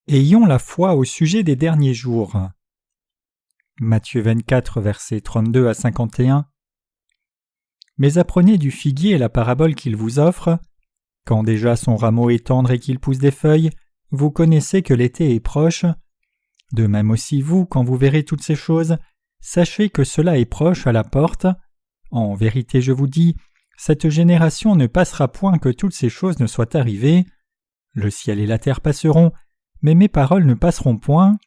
Ayons la foi au sujet des derniers jours. Matthieu 24, versets 32 à 51. Mais apprenez du figuier la parabole qu'il vous offre. Quand déjà son rameau est tendre et qu'il pousse des feuilles, vous connaissez que l'été est proche. De même aussi vous, quand vous verrez toutes ces choses, sachez que cela est proche à la porte. En vérité, je vous dis, cette génération ne passera point que toutes ces choses ne soient arrivées. Le ciel et la terre passeront, mais mes paroles ne passeront point.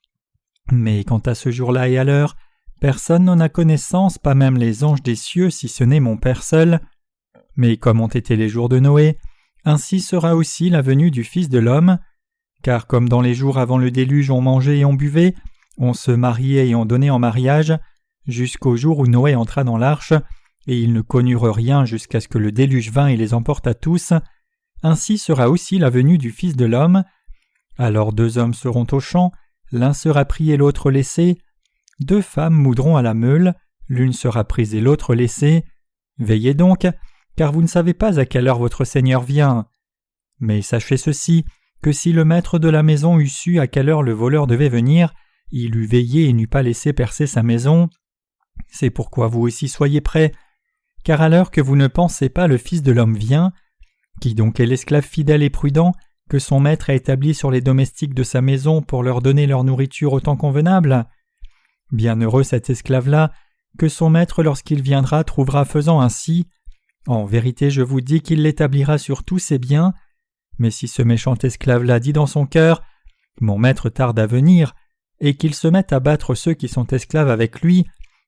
Mais quant à ce jour-là et à l'heure, personne n'en a connaissance, pas même les anges des cieux, si ce n'est mon Père seul. Mais comme ont été les jours de Noé, ainsi sera aussi la venue du Fils de l'homme. Car comme dans les jours avant le déluge on mangeait et on buvait, on se mariait et on donnait en mariage, jusqu'au jour où Noé entra dans l'arche, et ils ne connurent rien jusqu'à ce que le déluge vînt et les emporta tous, ainsi sera aussi la venue du Fils de l'homme. Alors 2 hommes seront au champ, l'un sera pris et l'autre laissé. 2 femmes moudront à la meule, l'une sera prise et l'autre laissée. Veillez donc, car vous ne savez pas à quelle heure votre Seigneur vient. Mais sachez ceci, que si le maître de la maison eût su à quelle heure le voleur devait venir, il eût veillé et n'eût pas laissé percer sa maison. C'est pourquoi vous aussi soyez prêts, car à l'heure que vous ne pensez pas, le Fils de l'homme vient. Qui donc est l'esclave fidèle et prudent, que son maître a établi sur les domestiques de sa maison pour leur donner leur nourriture au temps convenable? Bienheureux cet esclave-là, que son maître lorsqu'il viendra trouvera faisant ainsi. En vérité je vous dis qu'il l'établira sur tous ses biens. Mais si ce méchant esclave-là dit dans son cœur « Mon maître tarde à venir », et qu'il se mette à battre ceux qui sont esclaves avec lui,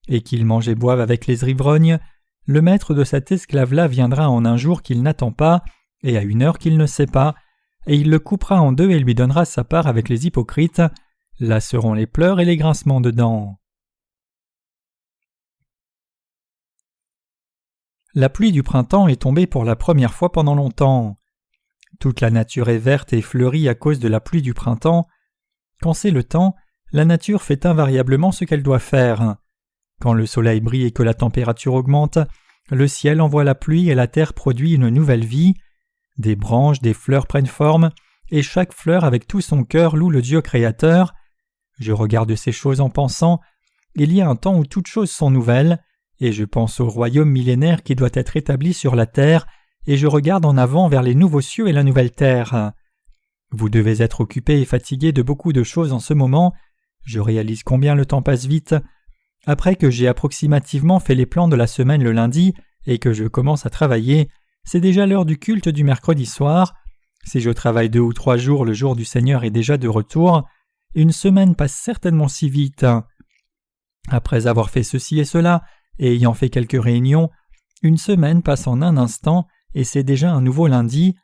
et qu'il mange et boive avec les ivrognes, le maître de cet esclave-là viendra en un jour qu'il n'attend pas, et à une heure qu'il ne sait pas, et il le coupera en 2 et lui donnera sa part avec les hypocrites. Là seront les pleurs et les grincements de dents. La pluie du printemps est tombée pour la première fois pendant longtemps. Toute la nature est verte et fleurie à cause de la pluie du printemps. Quand c'est le temps, la nature fait invariablement ce qu'elle doit faire. Quand le soleil brille et que la température augmente, le ciel envoie la pluie et la terre produit une nouvelle vie. Des branches, des fleurs prennent forme, et chaque fleur avec tout son cœur loue le Dieu créateur. Je regarde ces choses en pensant, il y a un temps où toutes choses sont nouvelles, et je pense au royaume millénaire qui doit être établi sur la terre, et je regarde en avant vers les nouveaux cieux et la nouvelle terre. Vous devez être occupé et fatigué de beaucoup de choses en ce moment. Je réalise combien le temps passe vite. Après que j'ai approximativement fait les plans de la semaine le lundi, et que je commence à travailler, c'est déjà l'heure du culte du mercredi soir. Si je travaille 2 ou 3 jours, le jour du Seigneur est déjà de retour. Une semaine passe certainement si vite. Après avoir fait ceci et cela, et ayant fait quelques réunions, une semaine passe en un instant, et c'est déjà un nouveau lundi.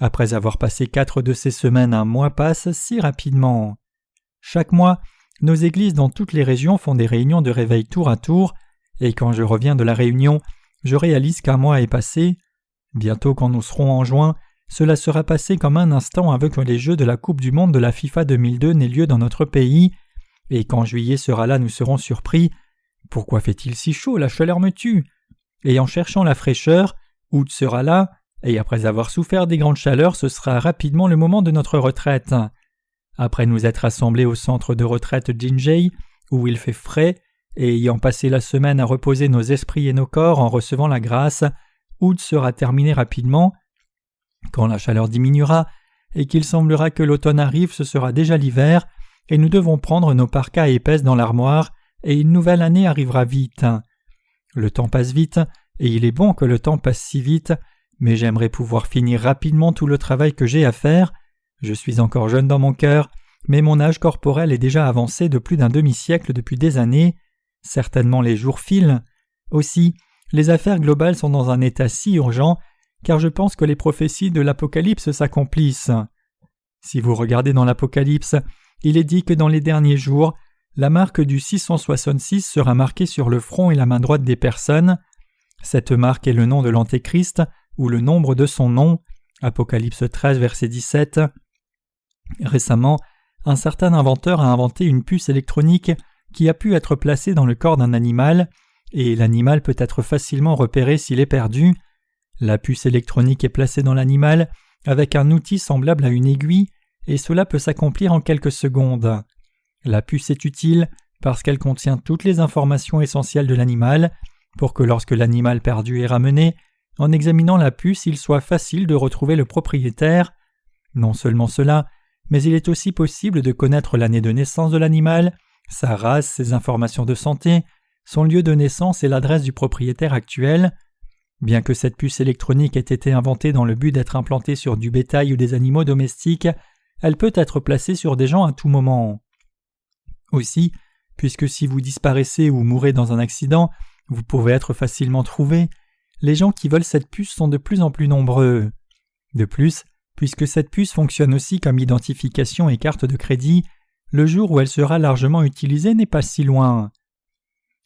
Après avoir passé 4 de ces semaines, un mois passe si rapidement. Chaque mois, nos églises dans toutes les régions font des réunions de réveil tour à tour, et quand je reviens de la réunion, je réalise qu'un mois est passé. Bientôt, quand nous serons en juin, cela sera passé comme un instant avec les Jeux de la Coupe du Monde de la FIFA 2002 n'aient lieu dans notre pays, et quand juillet sera là, nous serons surpris. Pourquoi fait-il si chaud? La chaleur me tue. Et en cherchant la fraîcheur, août sera là, et après avoir souffert des grandes chaleurs, ce sera rapidement le moment de notre retraite. Après nous être assemblés au centre de retraite Jinjai, où il fait frais, et ayant passé la semaine à reposer nos esprits et nos corps en recevant la grâce, août sera terminé rapidement. Quand la chaleur diminuera, et qu'il semblera que l'automne arrive, ce sera déjà l'hiver, et nous devons prendre nos parkas épaisses dans l'armoire, et une nouvelle année arrivera vite. Le temps passe vite, et il est bon que le temps passe si vite, mais j'aimerais pouvoir finir rapidement tout le travail que j'ai à faire. Je suis encore jeune dans mon cœur, mais mon âge corporel est déjà avancé de plus d'un demi-siècle depuis des années. Certainement les jours filent. Aussi, les affaires globales sont dans un état si urgent, car je pense que les prophéties de l'Apocalypse s'accomplissent. Si vous regardez dans l'Apocalypse, il est dit que dans les derniers jours, la marque du 666 sera marquée sur le front et la main droite des personnes. Cette marque est le nom de l'Antéchrist, ou le nombre de son nom. Apocalypse 13, verset 17. Récemment, un certain inventeur a inventé une puce électronique qui a pu être placée dans le corps d'un animal, et l'animal peut être facilement repéré s'il est perdu. La puce électronique est placée dans l'animal avec un outil semblable à une aiguille, et cela peut s'accomplir en quelques secondes. La puce est utile parce qu'elle contient toutes les informations essentielles de l'animal pour que lorsque l'animal perdu est ramené, en examinant la puce, il soit facile de retrouver le propriétaire. Non seulement cela, mais il est aussi possible de connaître l'année de naissance de l'animal, sa race, ses informations de santé, son lieu de naissance et l'adresse du propriétaire actuel. Bien que cette puce électronique ait été inventée dans le but d'être implantée sur du bétail ou des animaux domestiques, elle peut être placée sur des gens à tout moment. Aussi, puisque si vous disparaissez ou mourrez dans un accident, vous pouvez être facilement trouvé, les gens qui veulent cette puce sont de plus en plus nombreux. De plus, puisque cette puce fonctionne aussi comme identification et carte de crédit, le jour où elle sera largement utilisée n'est pas si loin.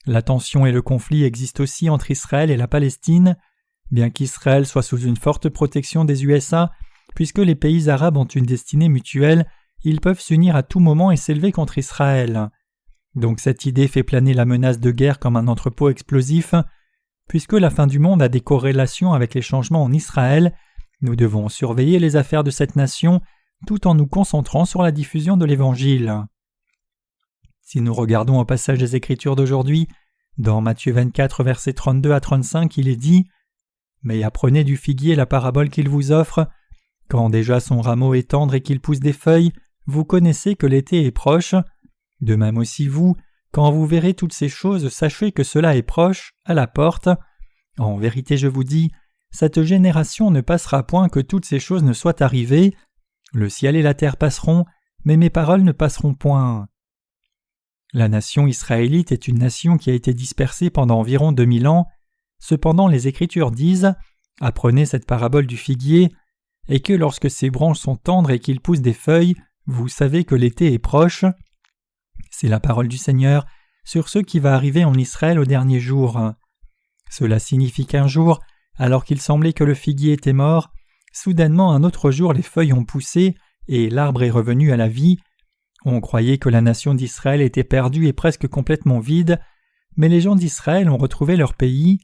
La tension et le conflit existent aussi entre Israël et la Palestine. Bien qu'Israël soit sous une forte protection des USA, puisque les pays arabes ont une destinée mutuelle, ils peuvent s'unir à tout moment et s'élever contre Israël. Donc cette idée fait planer la menace de guerre comme un entrepôt explosif. Puisque la fin du monde a des corrélations avec les changements en Israël, nous devons surveiller les affaires de cette nation tout en nous concentrant sur la diffusion de l'Évangile. Si nous regardons au passage des Écritures d'aujourd'hui, dans Matthieu 24, versets 32 à 35, il est dit « Mais apprenez du figuier la parabole qu'il vous offre. Quand déjà son rameau est tendre et qu'il pousse des feuilles, vous connaissez que l'été est proche. De même aussi vous, quand vous verrez toutes ces choses, sachez que cela est proche, à la porte. En vérité, je vous dis, cette génération ne passera point que toutes ces choses ne soient arrivées. Le ciel et la terre passeront, mais mes paroles ne passeront point. » La nation israélite est une nation qui a été dispersée pendant environ 2000 ans. Cependant, les Écritures disent « Apprenez cette parabole du figuier, et que lorsque ses branches sont tendres et qu'il pousse des feuilles, vous savez que l'été est proche. » C'est la parole du Seigneur sur ce qui va arriver en Israël au dernier jour. Cela signifie qu'un jour, alors qu'il semblait que le figuier était mort, soudainement un autre jour les feuilles ont poussé et l'arbre est revenu à la vie. On croyait que la nation d'Israël était perdue et presque complètement vide, mais les gens d'Israël ont retrouvé leur pays.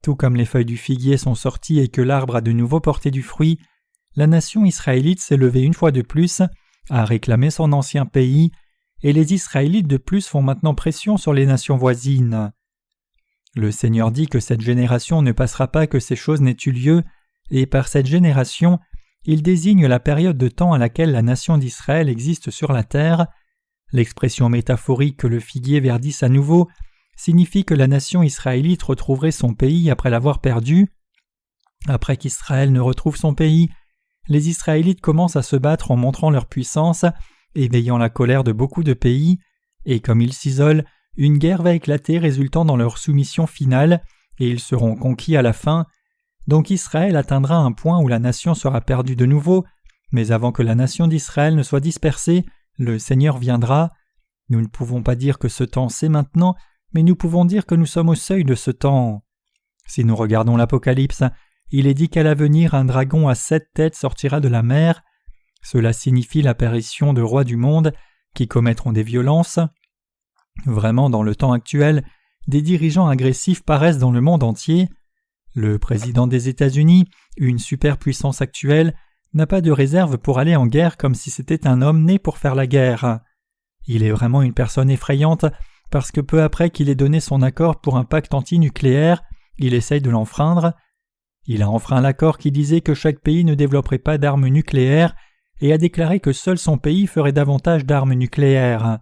Tout comme les feuilles du figuier sont sorties et que l'arbre a de nouveau porté du fruit, la nation israélite s'est levée une fois de plus à réclamer son ancien pays, et les Israélites de plus font maintenant pression sur les nations voisines. Le Seigneur dit que cette génération ne passera pas que ces choses n'aient eu lieu, et par cette génération, il désigne la période de temps à laquelle la nation d'Israël existe sur la terre. L'expression métaphorique que le figuier verdisse à nouveau signifie que la nation israélite retrouverait son pays après l'avoir perdu. Après qu'Israël ne retrouve son pays, les Israélites commencent à se battre en montrant leur puissance, éveillant la colère de beaucoup de pays, et comme ils s'isolent, une guerre va éclater résultant dans leur soumission finale, et ils seront conquis à la fin. Donc Israël atteindra un point où la nation sera perdue de nouveau, mais avant que la nation d'Israël ne soit dispersée, le Seigneur viendra. Nous ne pouvons pas dire que ce temps c'est maintenant, mais nous pouvons dire que nous sommes au seuil de ce temps. Si nous regardons l'Apocalypse, il est dit qu'à l'avenir un dragon à 7 têtes sortira de la mer. Cela signifie l'apparition de rois du monde qui commettront des violences. Vraiment, dans le temps actuel, des dirigeants agressifs paraissent dans le monde entier. Le président des États-Unis, une superpuissance actuelle, n'a pas de réserve pour aller en guerre comme si c'était un homme né pour faire la guerre. Il est vraiment une personne effrayante parce que peu après qu'il ait donné son accord pour un pacte antinucléaire, il essaye de l'enfreindre. Il a enfreint l'accord qui disait que chaque pays ne développerait pas d'armes nucléaires et a déclaré que seul son pays ferait davantage d'armes nucléaires.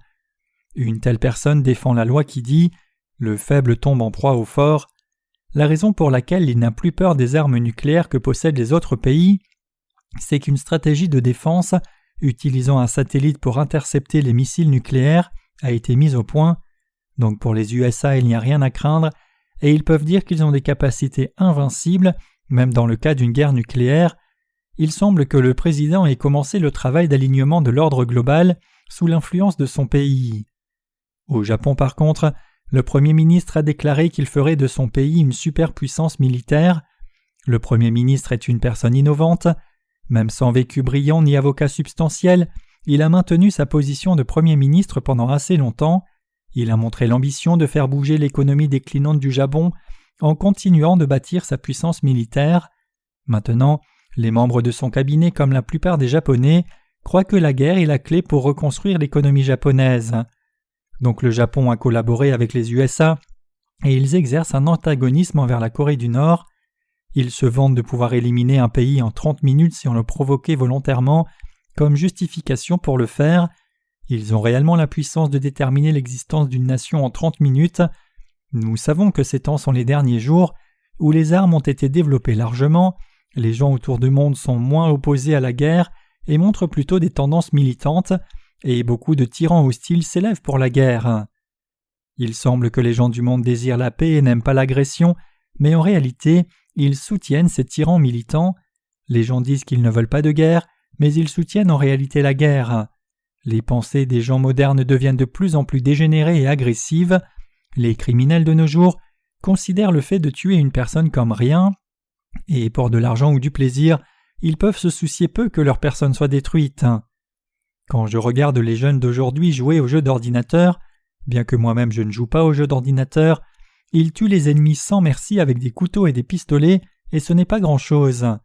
Une telle personne défend la loi qui dit « Le faible tombe en proie au fort ». La raison pour laquelle il n'a plus peur des armes nucléaires que possèdent les autres pays, c'est qu'une stratégie de défense, utilisant un satellite pour intercepter les missiles nucléaires, a été mise au point. Donc pour les USA, il n'y a rien à craindre, et ils peuvent dire qu'ils ont des capacités invincibles, même dans le cas d'une guerre nucléaire. Il semble que le président ait commencé le travail d'alignement de l'ordre global sous l'influence de son pays. Au Japon, par contre, le Premier ministre a déclaré qu'il ferait de son pays une superpuissance militaire. Le Premier ministre est une personne innovante. Même sans vécu brillant ni avocat substantiel, il a maintenu sa position de Premier ministre pendant assez longtemps. Il a montré l'ambition de faire bouger l'économie déclinante du Japon en continuant de bâtir sa puissance militaire. Maintenant, les membres de son cabinet, comme la plupart des Japonais, croient que la guerre est la clé pour reconstruire l'économie japonaise. Donc le Japon a collaboré avec les USA et ils exercent un antagonisme envers la Corée du Nord. Ils se vantent de pouvoir éliminer un pays en 30 minutes si on le provoquait volontairement, comme justification pour le faire. Ils ont réellement la puissance de déterminer l'existence d'une nation en 30 minutes. Nous savons que ces temps sont les derniers jours, où les armes ont été développées largement, les gens autour du monde sont moins opposés à la guerre et montrent plutôt des tendances militantes, et beaucoup de tyrans hostiles s'élèvent pour la guerre. Il semble que les gens du monde désirent la paix et n'aiment pas l'agression, mais en réalité, ils soutiennent ces tyrans militants. Les gens disent qu'ils ne veulent pas de guerre, mais ils soutiennent en réalité la guerre. Les pensées des gens modernes deviennent de plus en plus dégénérées et agressives. Les criminels de nos jours considèrent le fait de tuer une personne comme rien, et pour de l'argent ou du plaisir, ils peuvent se soucier peu que leur personne soit détruite. Quand je regarde les jeunes d'aujourd'hui jouer aux jeux d'ordinateur, bien que moi-même je ne joue pas aux jeux d'ordinateur, ils tuent les ennemis sans merci avec des couteaux et des pistolets, et ce n'est pas grand-chose.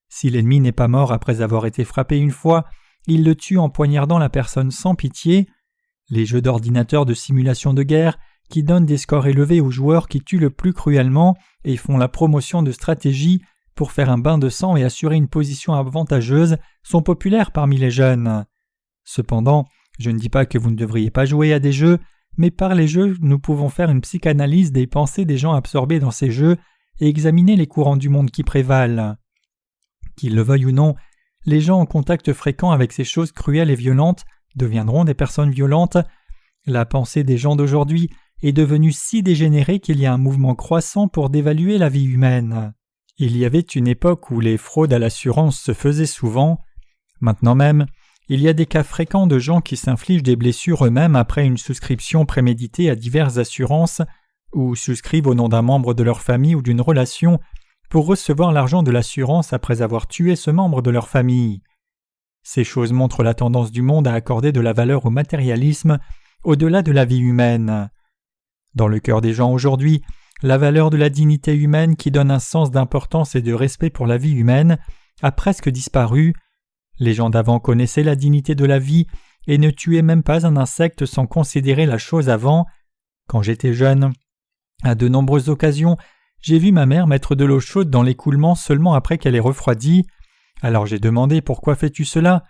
Si l'ennemi n'est pas mort après avoir été frappé une fois, il le tue en poignardant la personne sans pitié. Les jeux d'ordinateur de simulation de guerre, qui donnent des scores élevés aux joueurs qui tuent le plus cruellement et font la promotion de stratégies pour faire un bain de sang et assurer une position avantageuse, sont populaires parmi les jeunes. Cependant, je ne dis pas que vous ne devriez pas jouer à des jeux, mais par les jeux, nous pouvons faire une psychanalyse des pensées des gens absorbés dans ces jeux et examiner les courants du monde qui prévalent. Qu'ils le veuillent ou non, les gens en contact fréquent avec ces choses cruelles et violentes deviendront des personnes violentes. La pensée des gens d'aujourd'hui est devenue si dégénérée qu'il y a un mouvement croissant pour dévaluer la vie humaine. Il y avait une époque où les fraudes à l'assurance se faisaient souvent. Maintenant même, il y a des cas fréquents de gens qui s'infligent des blessures eux-mêmes après une souscription préméditée à diverses assurances ou souscrivent au nom d'un membre de leur famille ou d'une relation pour recevoir l'argent de l'assurance après avoir tué ce membre de leur famille. Ces choses montrent la tendance du monde à accorder de la valeur au matérialisme au-delà de la vie humaine. Dans le cœur des gens aujourd'hui, la valeur de la dignité humaine qui donne un sens d'importance et de respect pour la vie humaine a presque disparu. Les gens d'avant connaissaient la dignité de la vie et ne tuaient même pas un insecte sans considérer la chose avant. Quand j'étais jeune, à de nombreuses occasions, j'ai vu ma mère mettre de l'eau chaude dans l'écoulement seulement après qu'elle ait refroidi. Alors j'ai demandé « Pourquoi fais-tu cela ?»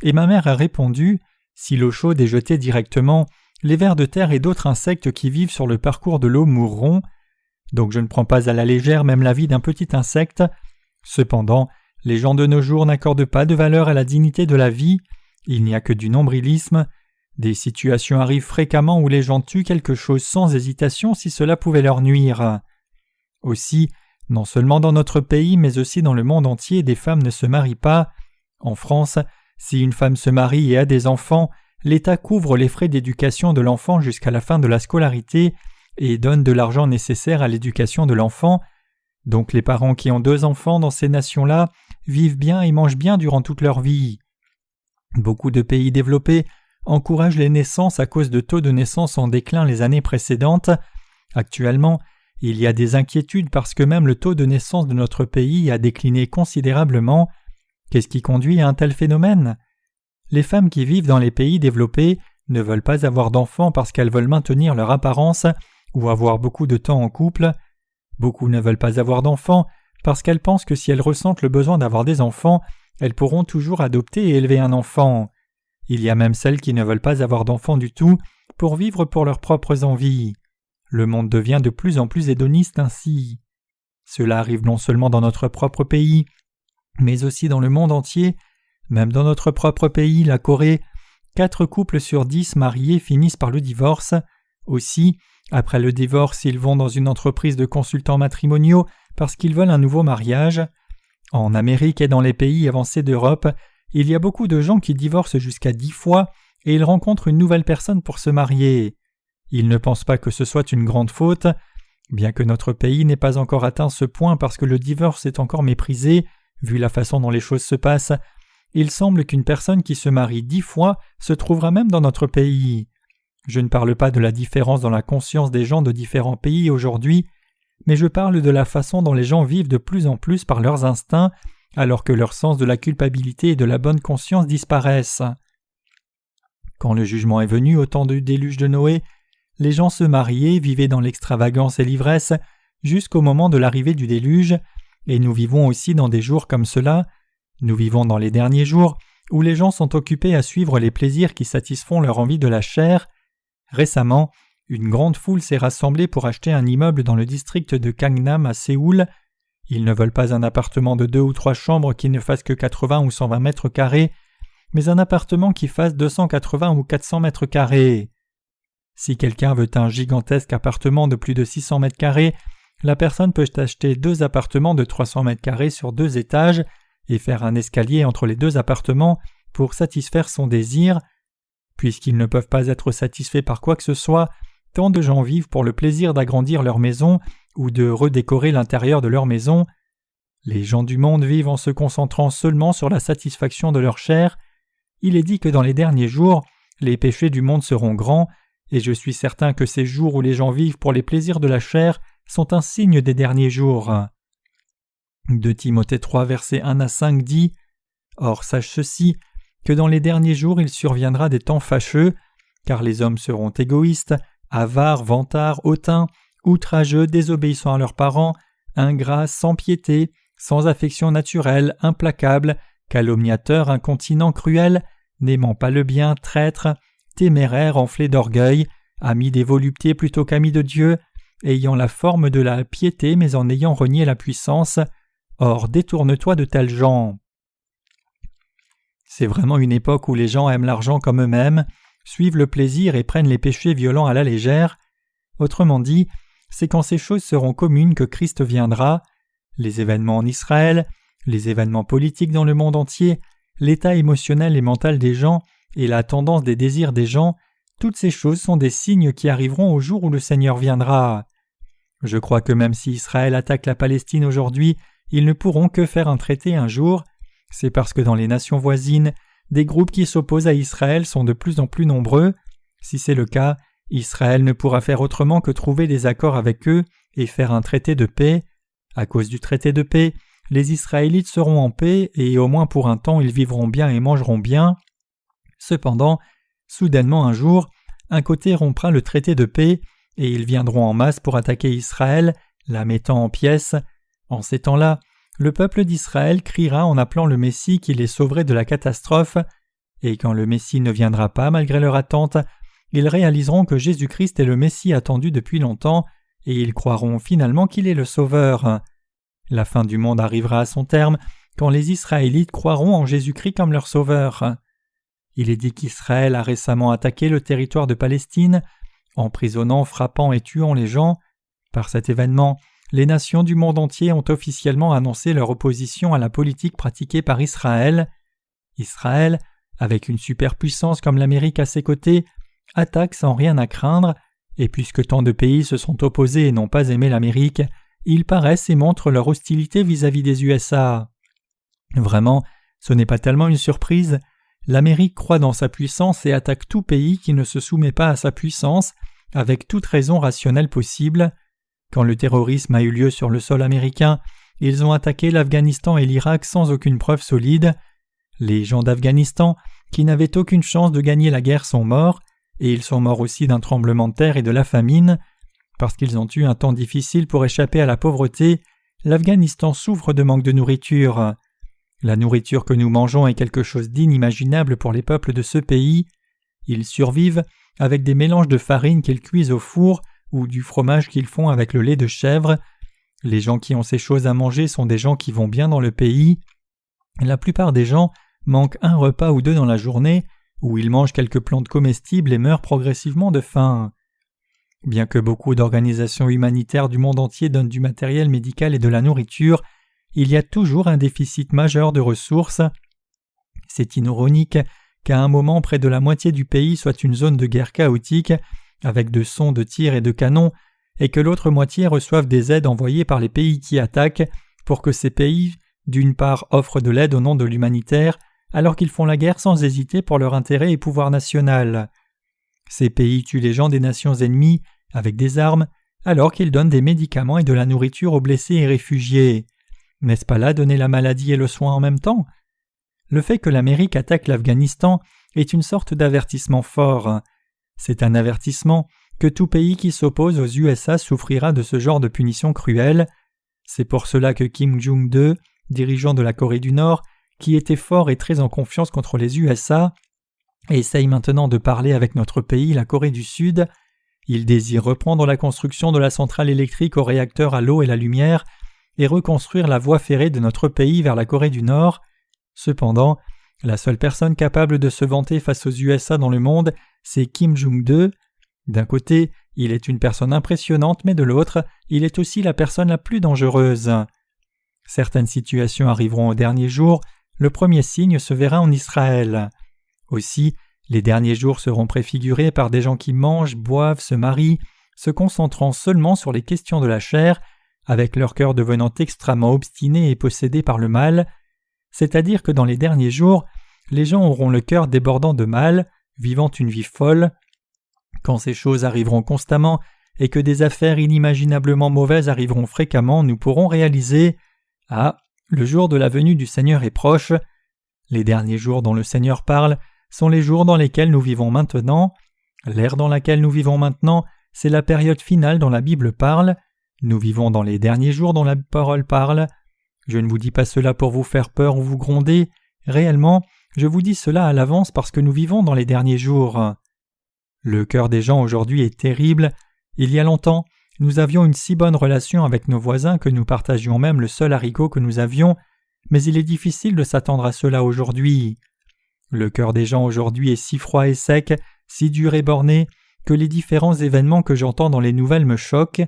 Et ma mère a répondu « Si l'eau chaude est jetée directement, les vers de terre et d'autres insectes qui vivent sur le parcours de l'eau mourront. Donc je ne prends pas à la légère même la vie d'un petit insecte. Cependant, les gens de nos jours n'accordent pas de valeur à la dignité de la vie. Il n'y a que du nombrilisme. Des situations arrivent fréquemment où les gens tuent quelque chose sans hésitation si cela pouvait leur nuire. Aussi, non seulement dans notre pays, mais aussi dans le monde entier, des femmes ne se marient pas. En France, si une femme se marie et a des enfants, l'État couvre les frais d'éducation de l'enfant jusqu'à la fin de la scolarité et donne de l'argent nécessaire à l'éducation de l'enfant. Donc les parents qui ont 2 enfants dans ces nations-là vivent bien et mangent bien durant toute leur vie. Beaucoup de pays développés encouragent les naissances à cause de taux de naissance en déclin les années précédentes. Actuellement, il y a des inquiétudes parce que même le taux de naissance de notre pays a décliné considérablement. Qu'est-ce qui conduit à un tel phénomène ? Les femmes qui vivent dans les pays développés ne veulent pas avoir d'enfants parce qu'elles veulent maintenir leur apparence ou avoir beaucoup de temps en couple. Beaucoup ne veulent pas avoir d'enfants parce qu'elles pensent que si elles ressentent le besoin d'avoir des enfants, elles pourront toujours adopter et élever un enfant. Il y a même celles qui ne veulent pas avoir d'enfants du tout pour vivre pour leurs propres envies. Le monde devient de plus en plus hédoniste ainsi. Cela arrive non seulement dans notre propre pays, mais aussi dans le monde entier. Même dans notre propre pays, la Corée, 4 couples sur 10 mariés finissent par le divorce. Aussi, après le divorce, ils vont dans une entreprise de consultants matrimoniaux parce qu'ils veulent un nouveau mariage. En Amérique et dans les pays avancés d'Europe, il y a beaucoup de gens qui divorcent jusqu'à 10 fois et ils rencontrent une nouvelle personne pour se marier. Ils ne pensent pas que ce soit une grande faute. Bien que notre pays n'ait pas encore atteint ce point parce que le divorce est encore méprisé, vu la façon dont les choses se passent, il semble qu'une personne qui se marie 10 fois se trouvera même dans notre pays. Je ne parle pas de la différence dans la conscience des gens de différents pays aujourd'hui, mais je parle de la façon dont les gens vivent de plus en plus par leurs instincts alors que leur sens de la culpabilité et de la bonne conscience disparaissent. Quand le jugement est venu au temps du déluge de Noé, les gens se mariaient, vivaient dans l'extravagance et l'ivresse jusqu'au moment de l'arrivée du déluge, et nous vivons aussi dans des jours comme cela. Nous vivons dans les derniers jours où les gens sont occupés à suivre les plaisirs qui satisfont leur envie de la chair. Récemment, une grande foule s'est rassemblée pour acheter un immeuble dans le district de Gangnam à Séoul. Ils ne veulent pas un appartement de 2 ou 3 chambres qui ne fasse que 80 ou 120 mètres carrés, mais un appartement qui fasse 280 ou 400 mètres carrés. Si quelqu'un veut un gigantesque appartement de plus de 600 mètres carrés, la personne peut acheter 2 appartements de 300 mètres carrés sur 2 étages et faire un escalier entre les 2 appartements pour satisfaire son désir. Puisqu'ils ne peuvent pas être satisfaits par quoi que ce soit, tant de gens vivent pour le plaisir d'agrandir leur maison ou de redécorer l'intérieur de leur maison. Les gens du monde vivent en se concentrant seulement sur la satisfaction de leur chair. Il est dit que dans les derniers jours, les péchés du monde seront grands, et je suis certain que ces jours où les gens vivent pour les plaisirs de la chair sont un signe des derniers jours. 2 Timothée 3, versets 1 à 5 dit « Or sache ceci, que dans les derniers jours il surviendra des temps fâcheux, car les hommes seront égoïstes, avares, vantards, hautains, outrageux, désobéissants à leurs parents, ingrats, sans piété, sans affection naturelle, implacables, calomniateurs, incontinents, cruels, n'aimant pas le bien, traîtres, téméraires, enflés d'orgueil, amis des voluptés plutôt qu'amis de Dieu, ayant la forme de la piété mais en ayant renié la puissance. Or, détourne-toi de tels gens. » C'est vraiment une époque où les gens aiment l'argent comme eux-mêmes, suivent le plaisir et prennent les péchés violents à la légère. Autrement dit, c'est quand ces choses seront communes que Christ viendra. Les événements en Israël, les événements politiques dans le monde entier, l'état émotionnel et mental des gens et la tendance des désirs des gens, toutes ces choses sont des signes qui arriveront au jour où le Seigneur viendra. Je crois que même si Israël attaque la Palestine aujourd'hui, ils ne pourront que faire un traité un jour. C'est parce que dans les nations voisines, des groupes qui s'opposent à Israël sont de plus en plus nombreux. Si c'est le cas, Israël ne pourra faire autrement que trouver des accords avec eux et faire un traité de paix. À cause du traité de paix, les Israélites seront en paix et au moins pour un temps ils vivront bien et mangeront bien. Cependant, soudainement un jour, un côté rompra le traité de paix et ils viendront en masse pour attaquer Israël, la mettant en pièces. En ces temps-là, le peuple d'Israël criera en appelant le Messie qui les sauverait de la catastrophe, et quand le Messie ne viendra pas malgré leur attente, ils réaliseront que Jésus-Christ est le Messie attendu depuis longtemps, et ils croiront finalement qu'il est le Sauveur. La fin du monde arrivera à son terme quand les Israélites croiront en Jésus-Christ comme leur Sauveur. Il est dit qu'Israël a récemment attaqué le territoire de Palestine, emprisonnant, frappant et tuant les gens. Par cet événement, les nations du monde entier ont officiellement annoncé leur opposition à la politique pratiquée par Israël. Israël, avec une superpuissance comme l'Amérique à ses côtés, attaque sans rien à craindre, et puisque tant de pays se sont opposés et n'ont pas aimé l'Amérique, ils paraissent et montrent leur hostilité vis-à-vis des USA. Vraiment, ce n'est pas tellement une surprise. L'Amérique croit dans sa puissance et attaque tout pays qui ne se soumet pas à sa puissance, avec toute raison rationnelle possible. Quand le terrorisme a eu lieu sur le sol américain, ils ont attaqué l'Afghanistan et l'Irak sans aucune preuve solide. Les gens d'Afghanistan, qui n'avaient aucune chance de gagner la guerre, sont morts, et ils sont morts aussi d'un tremblement de terre et de la famine. Parce qu'ils ont eu un temps difficile pour échapper à la pauvreté, l'Afghanistan souffre de manque de nourriture. La nourriture que nous mangeons est quelque chose d'inimaginable pour les peuples de ce pays. Ils survivent avec des mélanges de farine qu'ils cuisent au four ou du fromage qu'ils font avec le lait de chèvre. Les gens qui ont ces choses à manger sont des gens qui vont bien dans le pays. La plupart des gens manquent un repas ou 2 dans la journée, ou ils mangent quelques plantes comestibles et meurent progressivement de faim. Bien que beaucoup d'organisations humanitaires du monde entier donnent du matériel médical et de la nourriture, il y a toujours un déficit majeur de ressources. C'est ironique qu'à un moment près de la moitié du pays soit une zone de guerre chaotique, avec de sons de tirs et de canons, et que l'autre moitié reçoive des aides envoyées par les pays qui attaquent pour que ces pays, d'une part, offrent de l'aide au nom de l'humanitaire, alors qu'ils font la guerre sans hésiter pour leur intérêt et pouvoir national. Ces pays tuent les gens des nations ennemies avec des armes, alors qu'ils donnent des médicaments et de la nourriture aux blessés et réfugiés. N'est-ce pas là donner la maladie et le soin en même temps? Le fait que l'Amérique attaque l'Afghanistan est une sorte d'avertissement fort. C'est un avertissement que tout pays qui s'oppose aux USA souffrira de ce genre de punition cruelle. C'est pour cela que Kim Jong-il, dirigeant de la Corée du Nord, qui était fort et très en confiance contre les USA, essaye maintenant de parler avec notre pays, la Corée du Sud. Il désire reprendre la construction de la centrale électrique aux réacteurs à l'eau et la lumière et reconstruire la voie ferrée de notre pays vers la Corée du Nord. Cependant, la seule personne capable de se vanter face aux USA dans le monde, c'est Kim Jong-il. D'un côté, il est une personne impressionnante, mais de l'autre, il est aussi la personne la plus dangereuse. Certaines situations arriveront au dernier jour. Le premier signe se verra en Israël. Aussi, les derniers jours seront préfigurés par des gens qui mangent, boivent, se marient, se concentrant seulement sur les questions de la chair, avec leur cœur devenant extrêmement obstiné et possédé par le mal. C'est-à-dire que dans les derniers jours, les gens auront le cœur débordant de mal, vivant une vie folle. Quand ces choses arriveront constamment et que des affaires inimaginablement mauvaises arriveront fréquemment, nous pourrons réaliser « Ah, le jour de la venue du Seigneur est proche ». Les derniers jours dont le Seigneur parle sont les jours dans lesquels nous vivons maintenant. L'ère dans laquelle nous vivons maintenant, c'est la période finale dont la Bible parle. Nous vivons dans les derniers jours dont la parole parle. Je ne vous dis pas cela pour vous faire peur ou vous gronder. Réellement, je vous dis cela à l'avance parce que nous vivons dans les derniers jours. Le cœur des gens aujourd'hui est terrible. Il y a longtemps, nous avions une si bonne relation avec nos voisins que nous partagions même le seul haricot que nous avions, mais il est difficile de s'attendre à cela aujourd'hui. Le cœur des gens aujourd'hui est si froid et sec, si dur et borné, que les différents événements que j'entends dans les nouvelles me choquent.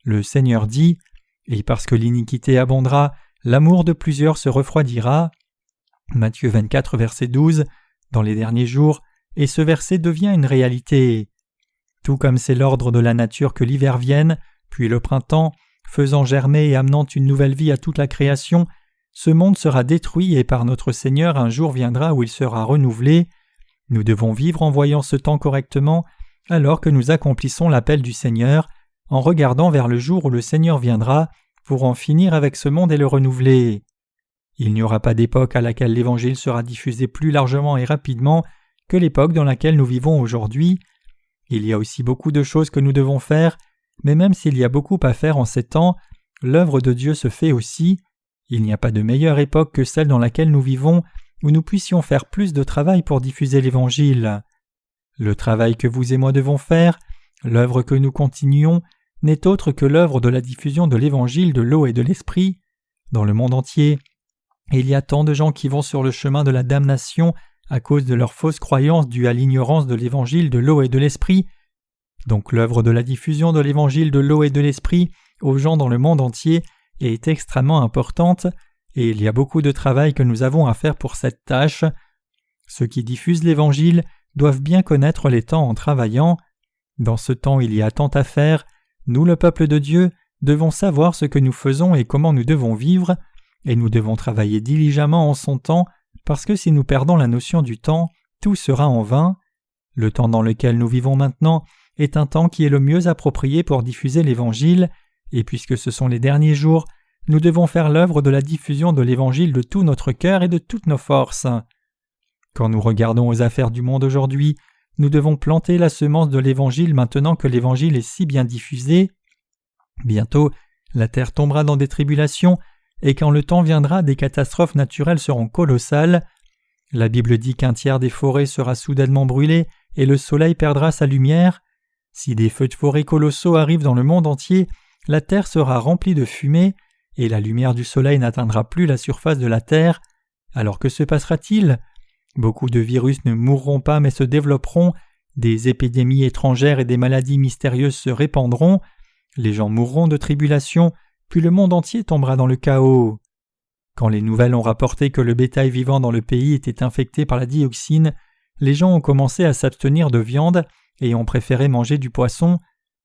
Le Seigneur dit « Et parce que l'iniquité abondera, l'amour de plusieurs se refroidira. » Matthieu 24, verset 12, dans les derniers jours, et ce verset devient une réalité. Tout comme c'est l'ordre de la nature que l'hiver vienne, puis le printemps, faisant germer et amenant une nouvelle vie à toute la création, ce monde sera détruit et par notre Seigneur un jour viendra où il sera renouvelé. Nous devons vivre en voyant ce temps correctement alors que nous accomplissons l'appel du Seigneur, en regardant vers le jour où le Seigneur viendra pour en finir avec ce monde et le renouveler. Il n'y aura pas d'époque à laquelle l'Évangile sera diffusé plus largement et rapidement que l'époque dans laquelle nous vivons aujourd'hui. Il y a aussi beaucoup de choses que nous devons faire, mais même s'il y a beaucoup à faire en ces temps, l'œuvre de Dieu se fait aussi. Il n'y a pas de meilleure époque que celle dans laquelle nous vivons, où nous puissions faire plus de travail pour diffuser l'Évangile. Le travail que vous et moi devons faire, l'œuvre que nous continuons, n'est autre que l'œuvre de la diffusion de l'Évangile de l'eau et de l'Esprit. Dans le monde entier, il y a tant de gens qui vont sur le chemin de la damnation à cause de leurs fausses croyances dues à l'ignorance de l'Évangile de l'eau et de l'Esprit. Donc l'œuvre de la diffusion de l'Évangile de l'eau et de l'Esprit aux gens dans le monde entier est extrêmement importante, et il y a beaucoup de travail que nous avons à faire pour cette tâche. Ceux qui diffusent l'Évangile doivent bien connaître les temps en travaillant. Dans ce temps, il y a tant à faire. Nous, le peuple de Dieu, devons savoir ce que nous faisons et comment nous devons vivre, et nous devons travailler diligemment en son temps, parce que si nous perdons la notion du temps, tout sera en vain. Le temps dans lequel nous vivons maintenant est un temps qui est le mieux approprié pour diffuser l'Évangile, et puisque ce sont les derniers jours, nous devons faire l'œuvre de la diffusion de l'Évangile de tout notre cœur et de toutes nos forces. Quand nous regardons aux affaires du monde aujourd'hui, nous devons planter la semence de l'Évangile maintenant que l'Évangile est si bien diffusé. Bientôt, la terre tombera dans des tribulations, et quand le temps viendra, des catastrophes naturelles seront colossales. La Bible dit qu'un tiers des forêts sera soudainement brûlé et le soleil perdra sa lumière. Si des feux de forêt colossaux arrivent dans le monde entier, la terre sera remplie de fumée et la lumière du soleil n'atteindra plus la surface de la terre. Alors que se passera-t-il ? Beaucoup de virus ne mourront pas mais se développeront, des épidémies étrangères et des maladies mystérieuses se répandront, les gens mourront de tribulation, puis le monde entier tombera dans le chaos. Quand les nouvelles ont rapporté que le bétail vivant dans le pays était infecté par la dioxine, les gens ont commencé à s'abstenir de viande et ont préféré manger du poisson.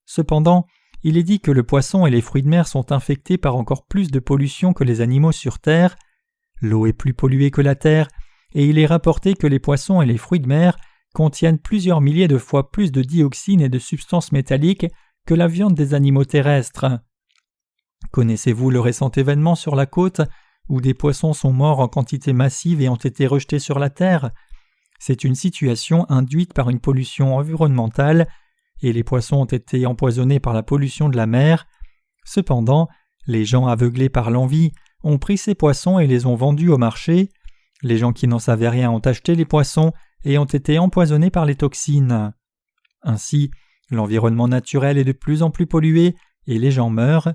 Cependant, il est dit que le poisson et les fruits de mer sont infectés par encore plus de pollution que les animaux sur terre. L'eau est plus polluée que la terre, et il est rapporté que les poissons et les fruits de mer contiennent plusieurs milliers de fois plus de dioxine et de substances métalliques que la viande des animaux terrestres. Connaissez-vous le récent événement sur la côte où des poissons sont morts en quantité massive et ont été rejetés sur la terre? C'est une situation induite par une pollution environnementale et les poissons ont été empoisonnés par la pollution de la mer. Cependant, les gens aveuglés par l'envie ont pris ces poissons et les ont vendus au marché. Les gens qui n'en savaient rien ont acheté les poissons et ont été empoisonnés par les toxines. Ainsi, l'environnement naturel est de plus en plus pollué et les gens meurent.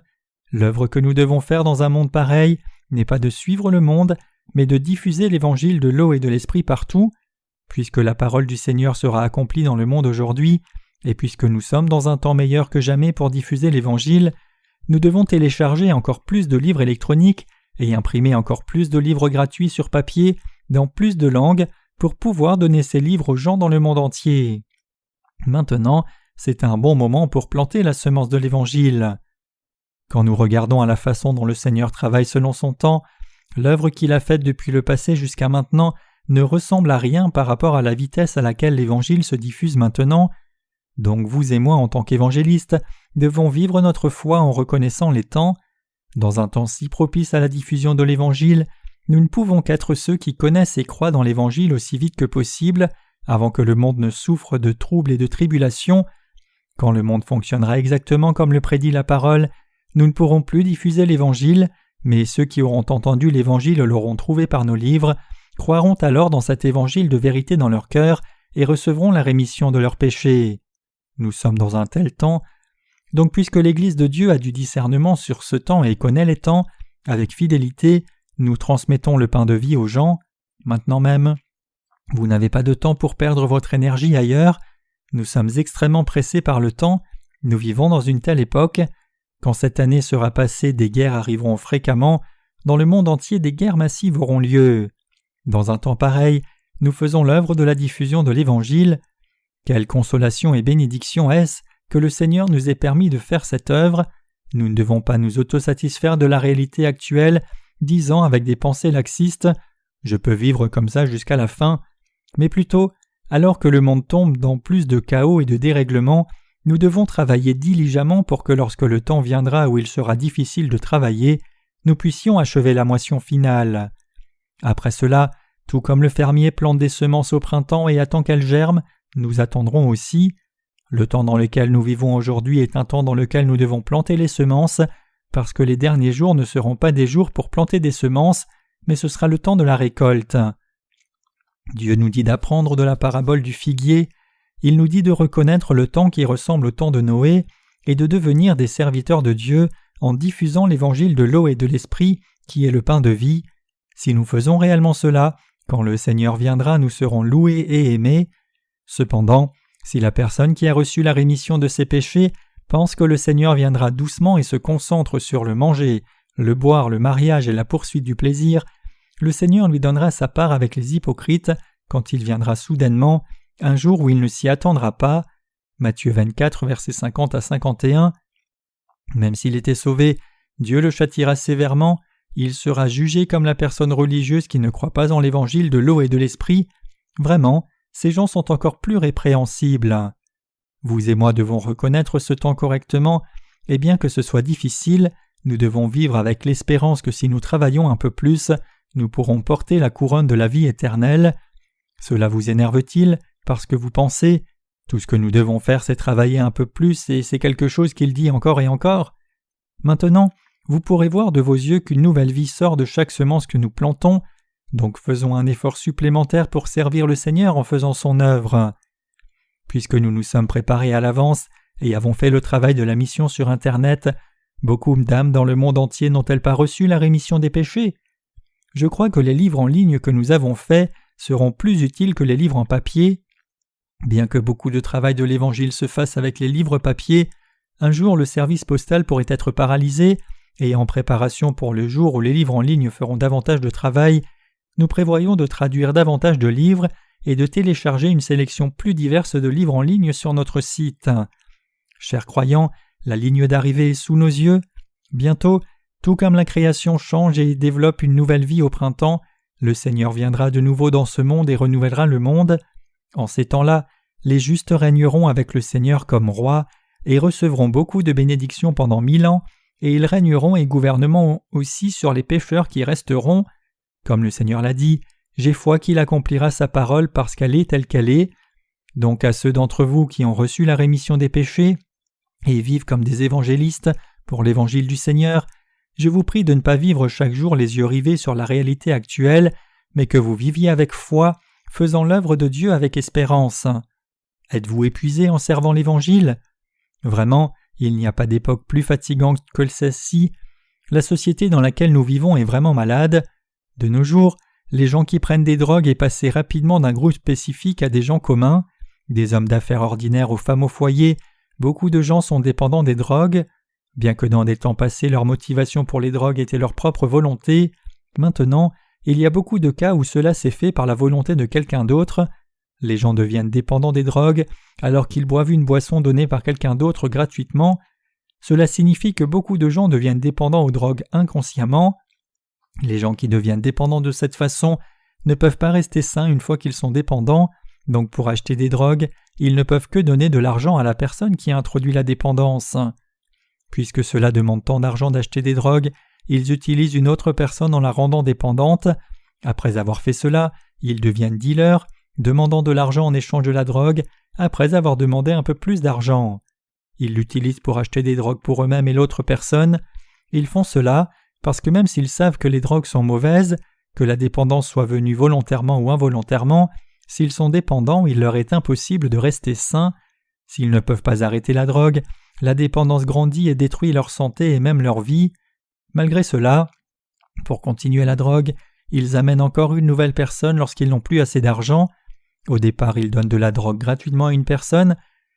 L'œuvre que nous devons faire dans un monde pareil n'est pas de suivre le monde, mais de diffuser l'évangile de l'eau et de l'esprit partout. Puisque la parole du Seigneur sera accomplie dans le monde aujourd'hui, et puisque nous sommes dans un temps meilleur que jamais pour diffuser l'évangile, nous devons télécharger encore plus de livres électroniques et imprimer encore plus de livres gratuits sur papier dans plus de langues pour pouvoir donner ces livres aux gens dans le monde entier. Maintenant, c'est un bon moment pour planter la semence de l'évangile. Quand nous regardons à la façon dont le Seigneur travaille selon son temps, l'œuvre qu'il a faite depuis le passé jusqu'à maintenant ne ressemble à rien par rapport à la vitesse à laquelle l'évangile se diffuse maintenant. Donc vous et moi, en tant qu'évangélistes, devons vivre notre foi en reconnaissant les temps. Dans un temps si propice à la diffusion de l'évangile, nous ne pouvons qu'être ceux qui connaissent et croient dans l'évangile aussi vite que possible, avant que le monde ne souffre de troubles et de tribulations. Quand le monde fonctionnera exactement comme le prédit la parole, nous ne pourrons plus diffuser l'évangile, mais ceux qui auront entendu l'évangile l'auront trouvé par nos livres, croiront alors dans cet évangile de vérité dans leur cœur et recevront la rémission de leurs péchés. Nous sommes dans un tel temps. Donc puisque l'Église de Dieu a du discernement sur ce temps et connaît les temps, avec fidélité, nous transmettons le pain de vie aux gens, maintenant même. Vous n'avez pas de temps pour perdre votre énergie ailleurs. Nous sommes extrêmement pressés par le temps. Nous vivons dans une telle époque. Quand cette année sera passée, des guerres arriveront fréquemment. Dans le monde entier, des guerres massives auront lieu. Dans un temps pareil, nous faisons l'œuvre de la diffusion de l'Évangile. Quelle consolation et bénédiction est-ce que le Seigneur nous ait permis de faire cette œuvre. Nous ne devons pas nous autosatisfaire de la réalité actuelle, disant avec des pensées laxistes « Je peux vivre comme ça jusqu'à la fin », mais plutôt, alors que le monde tombe dans plus de chaos et de dérèglements, nous devons travailler diligemment pour que lorsque le temps viendra où il sera difficile de travailler, nous puissions achever la moisson finale. Après cela, tout comme le fermier plante des semences au printemps et attend qu'elles germent, nous attendrons aussi. Le temps dans lequel nous vivons aujourd'hui est un temps dans lequel nous devons planter les semences, parce que les derniers jours ne seront pas des jours pour planter des semences, mais ce sera le temps de la récolte. Dieu nous dit d'apprendre de la parabole du figuier. Il nous dit de reconnaître le temps qui ressemble au temps de Noé et de devenir des serviteurs de Dieu en diffusant l'évangile de l'eau et de l'esprit qui est le pain de vie. Si nous faisons réellement cela, quand le Seigneur viendra, nous serons loués et aimés. Cependant, si la personne qui a reçu la rémission de ses péchés pense que le Seigneur viendra doucement et se concentre sur le manger, le boire, le mariage et la poursuite du plaisir, le Seigneur lui donnera sa part avec les hypocrites quand il viendra soudainement, un jour où il ne s'y attendra pas. Matthieu 24, versets 50 à 51. Même s'il était sauvé, Dieu le châtiera sévèrement, il sera jugé comme la personne religieuse qui ne croit pas en l'évangile de l'eau et de l'esprit. Vraiment, ces gens sont encore plus répréhensibles. Vous et moi devons reconnaître ce temps correctement, et bien que ce soit difficile, nous devons vivre avec l'espérance que si nous travaillons un peu plus, nous pourrons porter la couronne de la vie éternelle. Cela vous énerve-t-il parce que vous pensez « Tout ce que nous devons faire, c'est travailler un peu plus et c'est quelque chose qu'il dit encore et encore ?» Maintenant, vous pourrez voir de vos yeux qu'une nouvelle vie sort de chaque semence que nous plantons, donc faisons un effort supplémentaire pour servir le Seigneur en faisant son œuvre. Puisque nous nous sommes préparés à l'avance et avons fait le travail de la mission sur Internet, beaucoup d'âmes dans le monde entier n'ont-elles pas reçu la rémission des péchés? Je crois que les livres en ligne que nous avons faits seront plus utiles que les livres en papier. Bien que beaucoup de travail de l'Évangile se fasse avec les livres papier, un jour le service postal pourrait être paralysé, et en préparation pour le jour où les livres en ligne feront davantage de travail, nous prévoyons de traduire davantage de livres et de télécharger une sélection plus diverse de livres en ligne sur notre site. Chers croyants, la ligne d'arrivée est sous nos yeux. Bientôt, tout comme la création change et développe une nouvelle vie au printemps, le Seigneur viendra de nouveau dans ce monde et renouvellera le monde. En ces temps-là, les justes régneront avec le Seigneur comme rois et recevront beaucoup de bénédictions pendant 1000 ans, et ils régneront et gouverneront aussi sur les pécheurs qui resteront. Comme le Seigneur l'a dit, j'ai foi qu'il accomplira sa parole parce qu'elle est telle qu'elle est. Donc à ceux d'entre vous qui ont reçu la rémission des péchés et vivent comme des évangélistes pour l'évangile du Seigneur, je vous prie de ne pas vivre chaque jour les yeux rivés sur la réalité actuelle, mais que vous viviez avec foi, faisant l'œuvre de Dieu avec espérance. Êtes-vous épuisé en servant l'Évangile? Vraiment, il n'y a pas d'époque plus fatigante que celle-ci. La société dans laquelle nous vivons est vraiment malade. De nos jours, les gens qui prennent des drogues est passé rapidement d'un groupe spécifique à des gens communs. Des hommes d'affaires ordinaires aux femmes au foyer, beaucoup de gens sont dépendants des drogues. Bien que dans des temps passés leur motivation pour les drogues était leur propre volonté, maintenant, il y a beaucoup de cas où cela s'est fait par la volonté de quelqu'un d'autre. Les gens deviennent dépendants des drogues alors qu'ils boivent une boisson donnée par quelqu'un d'autre gratuitement. Cela signifie que beaucoup de gens deviennent dépendants aux drogues inconsciemment. Les gens qui deviennent dépendants de cette façon ne peuvent pas rester sains une fois qu'ils sont dépendants, donc pour acheter des drogues, ils ne peuvent que donner de l'argent à la personne qui a introduit la dépendance. Puisque cela demande tant d'argent d'acheter des drogues, ils utilisent une autre personne en la rendant dépendante. Après avoir fait cela, ils deviennent dealers, demandant de l'argent en échange de la drogue, après avoir demandé un peu plus d'argent. Ils l'utilisent pour acheter des drogues pour eux-mêmes et l'autre personne. Ils font cela parce que même s'ils savent que les drogues sont mauvaises, que la dépendance soit venue volontairement ou involontairement, s'ils sont dépendants, il leur est impossible de rester sains. S'ils ne peuvent pas arrêter la drogue, la dépendance grandit et détruit leur santé et même leur vie. Malgré cela, pour continuer la drogue, ils amènent encore une nouvelle personne lorsqu'ils n'ont plus assez d'argent. Au départ, ils donnent de la drogue gratuitement à une personne,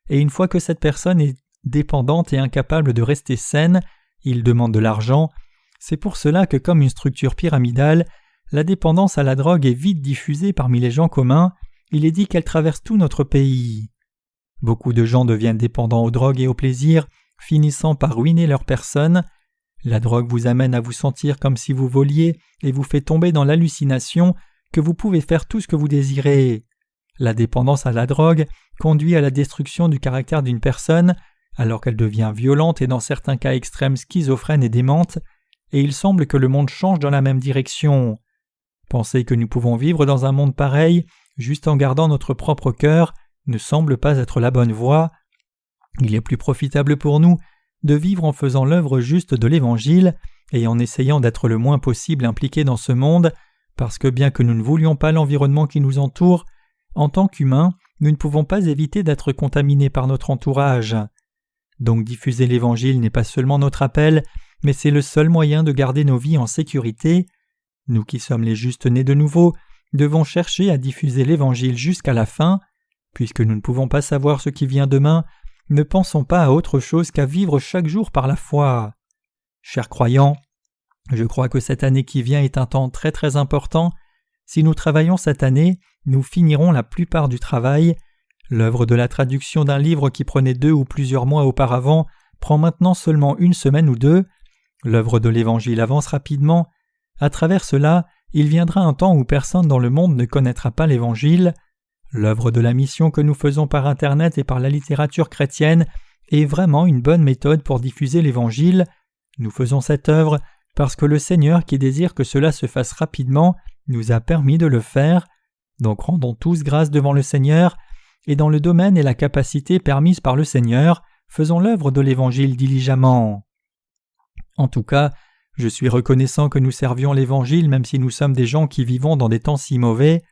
et une fois que cette personne est dépendante et incapable de rester saine, ils demandent de l'argent. C'est pour cela que comme une structure pyramidale, la dépendance à la drogue est vite diffusée parmi les gens communs. Il est dit qu'elle traverse tout notre pays. Beaucoup de gens deviennent dépendants aux drogues et au plaisir, finissant par ruiner leur personne. La drogue vous amène à vous sentir comme si vous voliez et vous fait tomber dans l'hallucination que vous pouvez faire tout ce que vous désirez. La dépendance à la drogue conduit à la destruction du caractère d'une personne, alors qu'elle devient violente et dans certains cas extrêmes schizophrène et démente, et il semble que le monde change dans la même direction. Penser que nous pouvons vivre dans un monde pareil, juste en gardant notre propre cœur, ne semble pas être la bonne voie. Il est plus profitable pour nous de vivre en faisant l'œuvre juste de l'Évangile et en essayant d'être le moins possible impliqués dans ce monde, parce que bien que nous ne voulions pas l'environnement qui nous entoure, en tant qu'humains, nous ne pouvons pas éviter d'être contaminés par notre entourage. Donc diffuser l'Évangile n'est pas seulement notre appel, mais c'est le seul moyen de garder nos vies en sécurité. Nous qui sommes les justes nés de nouveau, devons chercher à diffuser l'Évangile jusqu'à la fin. Puisque nous ne pouvons pas savoir ce qui vient demain, ne pensons pas à autre chose qu'à vivre chaque jour par la foi. Chers croyants, je crois que cette année qui vient est un temps très très important. Si nous travaillons cette année, nous finirons la plupart du travail. L'œuvre de la traduction d'un livre qui prenait 2 ou plusieurs mois auparavant prend maintenant seulement 1 semaine ou 2. L'œuvre de l'Évangile avance rapidement. À travers cela, il viendra un temps où personne dans le monde ne connaîtra pas l'Évangile. L'œuvre de la mission que nous faisons par Internet et par la littérature chrétienne est vraiment une bonne méthode pour diffuser l'Évangile. Nous faisons cette œuvre parce que le Seigneur, qui désire que cela se fasse rapidement, nous a permis de le faire. Donc rendons tous grâce devant le Seigneur, et dans le domaine et la capacité permise par le Seigneur, faisons l'œuvre de l'Évangile diligemment. En tout cas, je suis reconnaissant que nous servions l'Évangile même si nous sommes des gens qui vivons dans des temps si mauvais.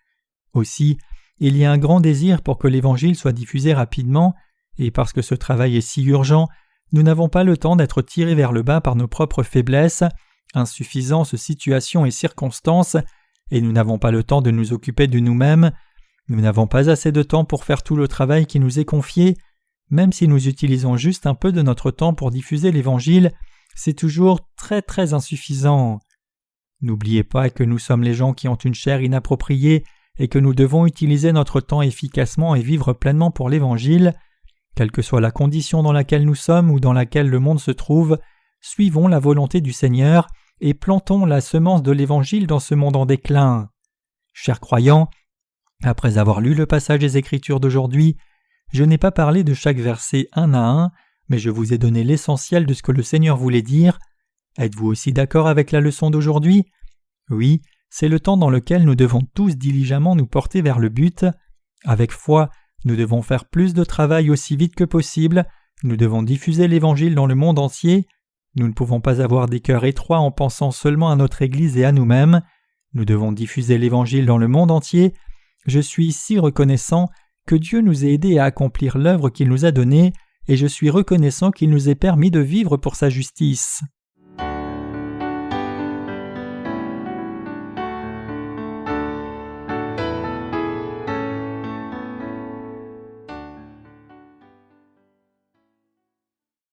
Aussi, il y a un grand désir pour que l'Évangile soit diffusé rapidement, et parce que ce travail est si urgent, nous n'avons pas le temps d'être tirés vers le bas par nos propres faiblesses, insuffisances, situations et circonstances, et nous n'avons pas le temps de nous occuper de nous-mêmes. Nous n'avons pas assez de temps pour faire tout le travail qui nous est confié. Même si nous utilisons juste un peu de notre temps pour diffuser l'Évangile, c'est toujours très très insuffisant. N'oubliez pas que nous sommes les gens qui ont une chair inappropriée et que nous devons utiliser notre temps efficacement et vivre pleinement pour l'Évangile. Quelle que soit la condition dans laquelle nous sommes ou dans laquelle le monde se trouve, suivons la volonté du Seigneur et plantons la semence de l'Évangile dans ce monde en déclin. Chers croyants, après avoir lu le passage des Écritures d'aujourd'hui, je n'ai pas parlé de chaque verset un à un, mais je vous ai donné l'essentiel de ce que le Seigneur voulait dire. Êtes-vous aussi d'accord avec la leçon d'aujourd'hui? Oui, c'est le temps dans lequel nous devons tous diligemment nous porter vers le but. Avec foi, nous devons faire plus de travail aussi vite que possible, nous devons diffuser l'Évangile dans le monde entier. Nous ne pouvons pas avoir des cœurs étroits en pensant seulement à notre Église et à nous-mêmes. Nous devons diffuser l'Évangile dans le monde entier. Je suis si reconnaissant que Dieu nous ait aidés à accomplir l'œuvre qu'il nous a donnée, et je suis reconnaissant qu'il nous ait permis de vivre pour sa justice.